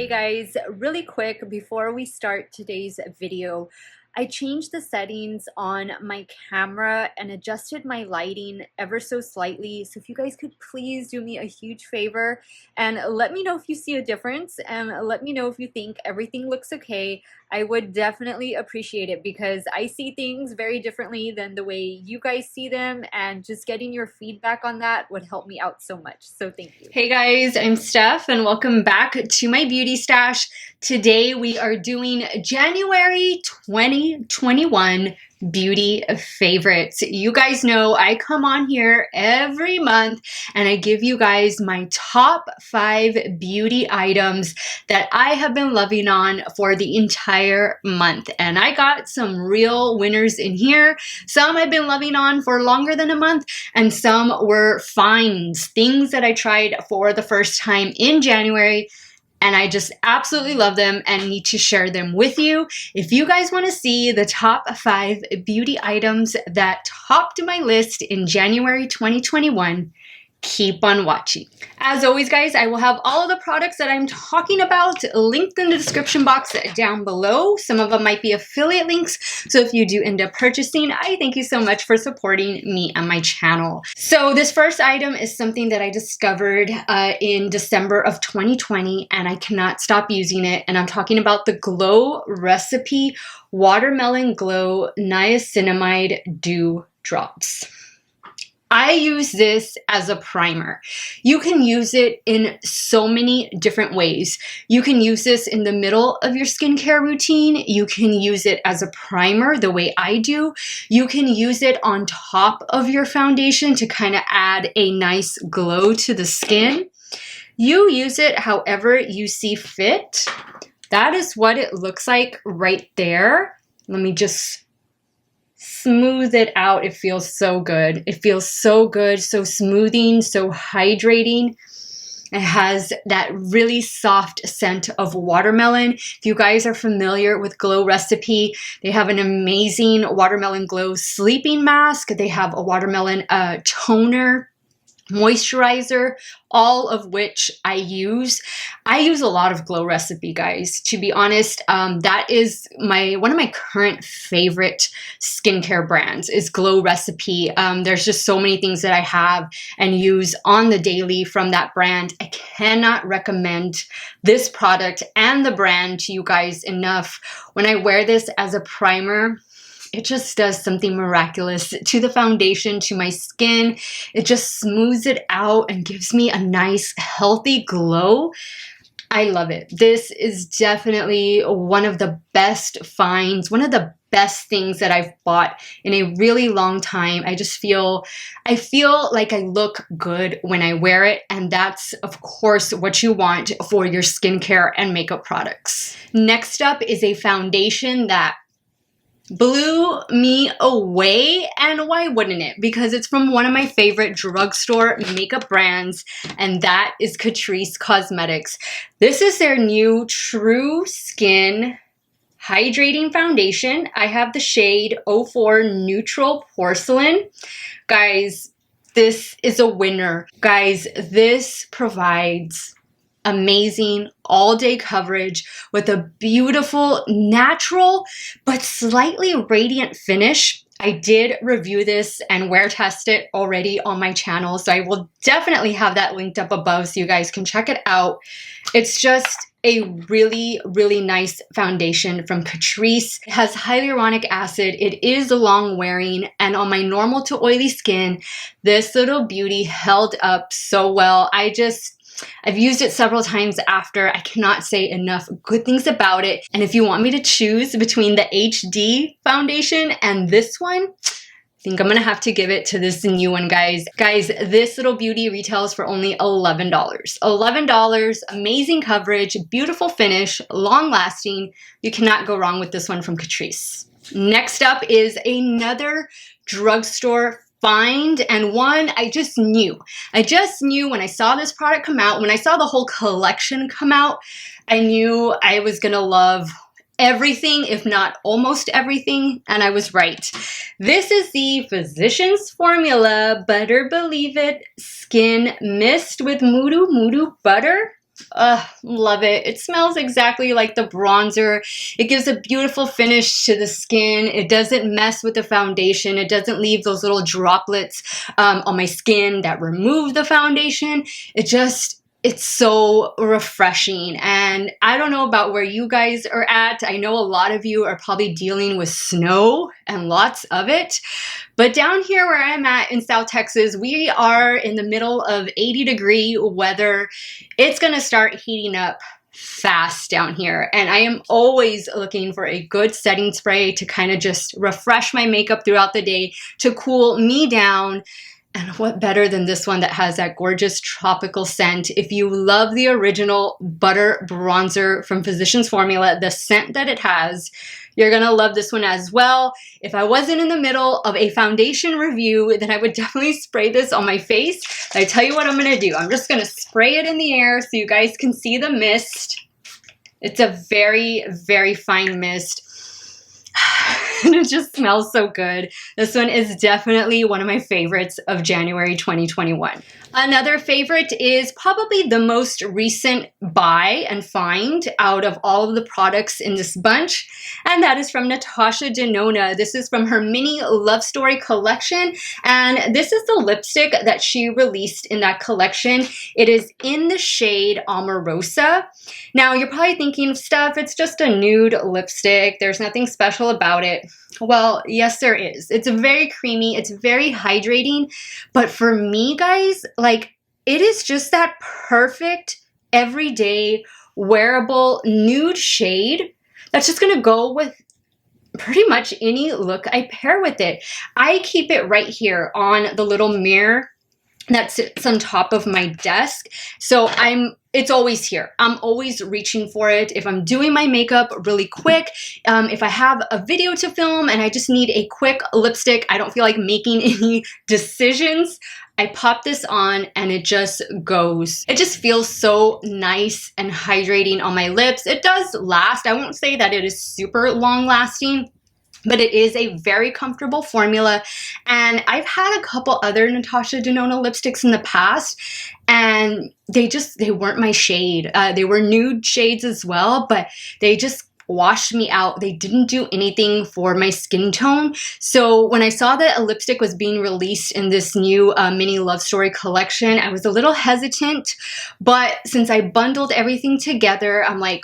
Hey guys, really quick before we start today's video, I changed the settings on my camera and adjusted my lighting ever so slightly. So if you guys could please do me a huge favor and let me know if you see a difference and let me know if you think everything looks okay. I would definitely appreciate it because I see things very differently than the way you guys see them, and just getting your feedback on that would help me out so much. So thank you. Hey guys, I'm Steph and welcome back to my beauty stash. Today we are doing January 2021 beauty favorites. You guys know I come on here every month and I give you guys my top 5 beauty items that I have been loving on for the entire month. And I got some real winners in here. Some I've been loving on for longer than a month, and some were finds, things that I tried for the first time in January. And I just absolutely love them and need to share them with you. If you guys want to see the top 5 beauty items that topped my list in January 2021, keep on watching. As always, guys, I will have all of the products that I'm talking about linked in the description box down below. Some of them might be affiliate links, so if you do end up purchasing, I thank you so much for supporting me and my channel. So this first item is something that I discovered in December of 2020, and I cannot stop using it, and I'm talking about the Glow Recipe Watermelon Glow Niacinamide Dew Drops. I use this as a primer. You can use it in so many different ways. You can use this in the middle of your skincare routine. You can use it as a primer the way I do. You can use it on top of your foundation to kind of add a nice glow to the skin. You use it however you see fit. That is what it looks like right there. Let me just smooth it out. It feels so good. It feels so good, so smoothing, so hydrating. It has that really soft scent of watermelon. If you guys are familiar with Glow Recipe, they have an amazing watermelon glow sleeping mask. They have a watermelon toner, moisturizer, all of which I use. I use a lot of Glow Recipe, guys. To be honest, that is one of my current favorite skincare brands is Glow Recipe. There's just so many things that I have and use on the daily from that brand. I cannot recommend this product and the brand to you guys enough. When I wear this as a primer, it just does something miraculous to the foundation, to my skin. It just smooths it out and gives me a nice, healthy glow. I love it. This is definitely one of the best finds, one of the best things that I've bought in a really long time. I feel like I look good when I wear it, and that's of course what you want for your skincare and makeup products. Next up is a foundation that blew me away, and why wouldn't it? Because it's from one of my favorite drugstore makeup brands, and that is Catrice Cosmetics. This is their new True Skin Hydrating Foundation. I have the shade 04 Neutral Porcelain. Guys, this is a winner. Guys, this provides amazing all-day coverage with a beautiful, natural, but slightly radiant finish. I did review this and wear test it already on my channel, so I will definitely have that linked up above so you guys can check it out. It's just a really, really nice foundation from Catrice. It has hyaluronic acid. It is long wearing, and on my normal to oily skin, this little beauty held up so well. I've used it several times after. I cannot say enough good things about it. And if you want me to choose between the HD foundation and this one, I think I'm gonna have to give it to this new one, guys. Guys, this little beauty retails for only $11. $11, amazing coverage, beautiful finish, long lasting. You cannot go wrong with this one from Catrice. Next up is another drugstore find, and one I just knew when I saw this product come out, when I saw the whole collection come out, I knew I was gonna love everything, if not almost everything, and I was right. This is the Physicians Formula Butter Believe It Skin Mist with Mudu Butter. Love it. It smells exactly like the bronzer. It gives a beautiful finish to the skin. It doesn't mess with the foundation. It doesn't leave those little droplets on my skin that remove the foundation. It's so refreshing. And I don't know about where you guys are at. I know a lot of you are probably dealing with snow and lots of it. But down here where I'm at in South Texas, we are in the middle of 80-degree weather. It's gonna start heating up fast down here. And I am always looking for a good setting spray to kind of just refresh my makeup throughout the day, to cool me down. And what better than this one that has that gorgeous tropical scent? If you love the original butter bronzer from Physicians Formula, the scent that it has, you're gonna love this one as well. If I wasn't in the middle of a foundation review, then I would definitely spray this on my face. I tell you what I'm gonna do. I'm just gonna spray it in the air so you guys can see the mist. It's a very, very fine mist. And it just smells so good. This one is definitely one of my favorites of January 2021. Another favorite is probably the most recent buy and find out of all of the products in this bunch, and that is from Natasha Denona. This is from her mini love story collection, and this is the lipstick that she released in that collection. It is in the shade Amorosa. Now you're probably thinking, Steff, it's just a nude lipstick. There's nothing special about it. Well, yes, there is. It's very creamy. It's very hydrating. But for me, guys, like, it is just that perfect, everyday, wearable nude shade that's just going to go with pretty much any look I pair with it. I keep it right here on the little mirror that sits on top of my desk. So it's always here. I'm always reaching for it. If I'm doing my makeup really quick, if I have a video to film and I just need a quick lipstick, I don't feel like making any decisions, I pop this on and it just goes. It just feels so nice and hydrating on my lips. It does last. I won't say that it is super long lasting, but it is a very comfortable formula. And I've had a couple other Natasha Denona lipsticks in the past, and they weren't my shade. They were nude shades as well, but they just washed me out. They didn't do anything for my skin tone. So when I saw that a lipstick was being released in this new mini love story collection, I was a little hesitant, but since I bundled everything together, I'm like,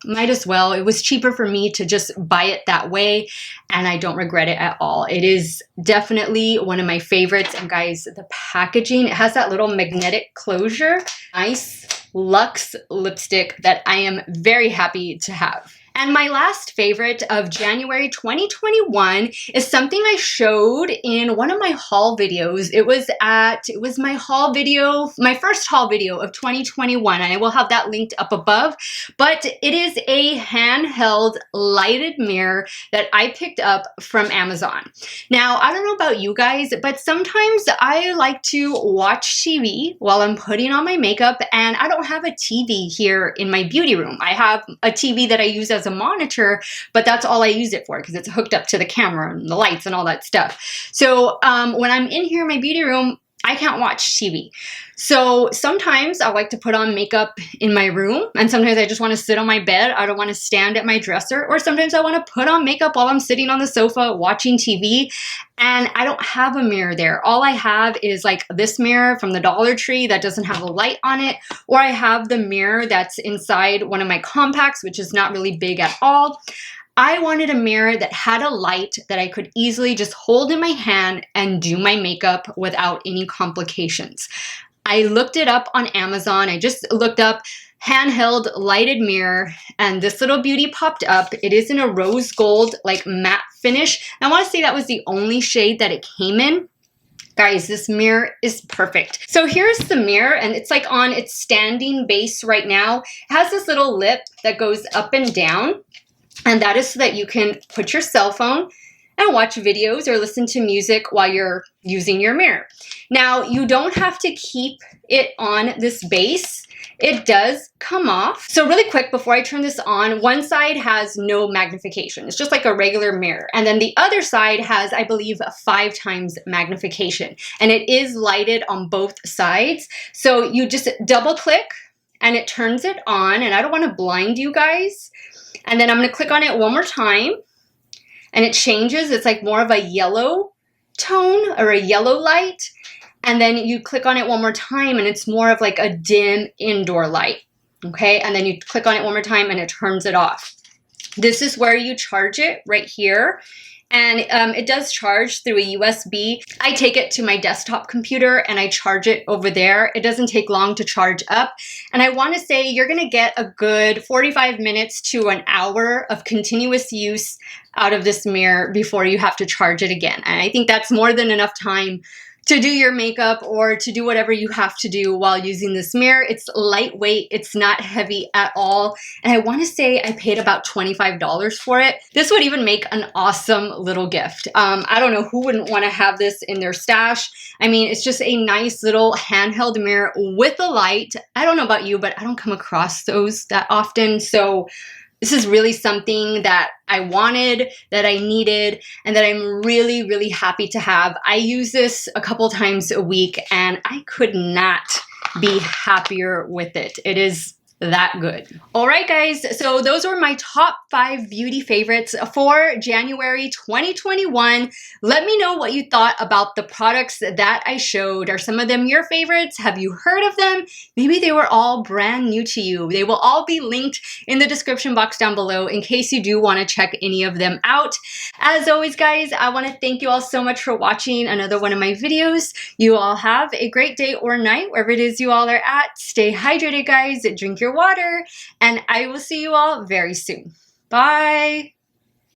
might as well. It was cheaper for me to just buy it that way, and I don't regret it at all. It is definitely one of my favorites. And guys, the packaging, it has that little magnetic closure. Nice luxe lipstick that I am very happy to have. And my last favorite of January 2021 is something I showed in one of my haul videos. It was my haul video, my first haul video of 2021, and I will have that linked up above. But it is a handheld lighted mirror that I picked up from Amazon. Now, I don't know about you guys, but sometimes I like to watch TV while I'm putting on my makeup, and I don't have a TV here in my beauty room. I have a TV that I use as a monitor, but that's all I use it for because it's hooked up to the camera and the lights and all that stuff. So when I'm in here in my beauty room, I can't watch TV. So sometimes I like to put on makeup in my room, and sometimes I just want to sit on my bed. I don't want to stand at my dresser, or sometimes I want to put on makeup while I'm sitting on the sofa watching TV, and I don't have a mirror there. All I have is like this mirror from the Dollar Tree that doesn't have a light on it, or I have the mirror that's inside one of my compacts, which is not really big at all. I wanted a mirror that had a light that I could easily just hold in my hand and do my makeup without any complications. I looked it up on Amazon. I just looked up handheld lighted mirror, and this little beauty popped up. It is in a rose gold, like matte finish. I want to say that was the only shade that it came in. Guys, this mirror is perfect. So here's the mirror, and it's like on its standing base right now. It has this little lip that goes up and down. And that is so that you can put your cell phone and watch videos or listen to music while you're using your mirror. Now, you don't have to keep it on this base. It does come off. So really quick, before I turn this on, one side has no magnification. It's just like a regular mirror. And then the other side has, I believe, 5 times magnification. And it is lighted on both sides. So you just double click, and it turns it on, and I don't want to blind you guys. And then I'm going to click on it one more time, and it changes. It's like more of a yellow tone or a yellow light. And then you click on it one more time, and it's more of like a dim indoor light. Okay, and then you click on it one more time, and it turns it off. This is where you charge it right here. And it does charge through a USB. I take it to my desktop computer and I charge it over there. It doesn't take long to charge up. And I want to say you're going to get a good 45 minutes to an hour of continuous use out of this mirror before you have to charge it again. And I think that's more than enough time to do your makeup or to do whatever you have to do while using this mirror. It's lightweight, it's not heavy at all. And I wanna say I paid about $25 for it. This would even make an awesome little gift. I don't know who wouldn't wanna have this in their stash. I mean, it's just a nice little handheld mirror with a light. I don't know about you, but I don't come across those that often. So this is really something that I wanted, that I needed, and that I'm really, really happy to have. I use this a couple times a week, and I could not be happier with it. It is that good. All right, guys, so those were my top 5 beauty favorites for January 2021. Let me know what you thought about the products that I showed. Are some of them your favorites? Have you heard of them? Maybe they were all brand new to you. They will all be linked in the description box down below in case you do want to check any of them out. As always, guys, I want to thank you all so much for watching another one of my videos. You all have a great day or night, wherever it is you all are at. Stay hydrated, guys. Drink your water, and I will see you all very soon. Bye.